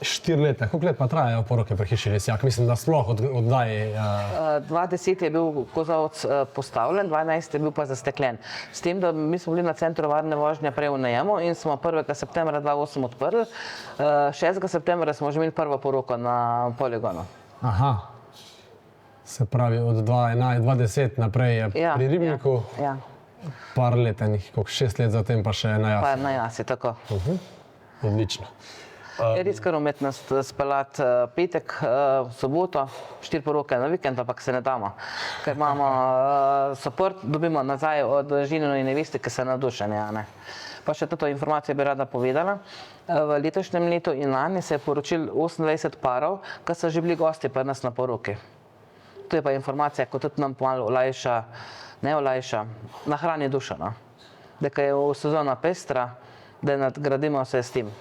4 leta. Koliko let pa trajajo poroke pri hiši Lesjak? Mislim, da sploh oddaji... 2010 je bil kozovec postavljen, 2012 je bil pa zasteklen. S tem, da mi smo bili na Centru varne vožnje prej v najemu in smo 1. septembra 2008 odprli. 6. septembra smo že imeli prvo poroko na poligonu. Aha. Se pravi, od 2010 naprej je pri Ribniku. Ja. Par let, koliko 6 let zatem pa še na Jasi. Pa na Jasi, tako. Odlično. Je res kar umetnost speljati petek, soboto, 4 poroke na vikend, ampak se ne damo. Ker imamo support, dobimo nazaj od žinino in neveste, ki so navdušeni. Pa še to informacijo bi rada povedala. V letošnjem letu in lani se je poročil 28 parov, ki so že bili gosti pri nas na poroki. To je pa informacija, ko tudi nam malo olajša, ne olajša, nahrani dušo. Da je sezona pestra, da nadgradimo vse s tem.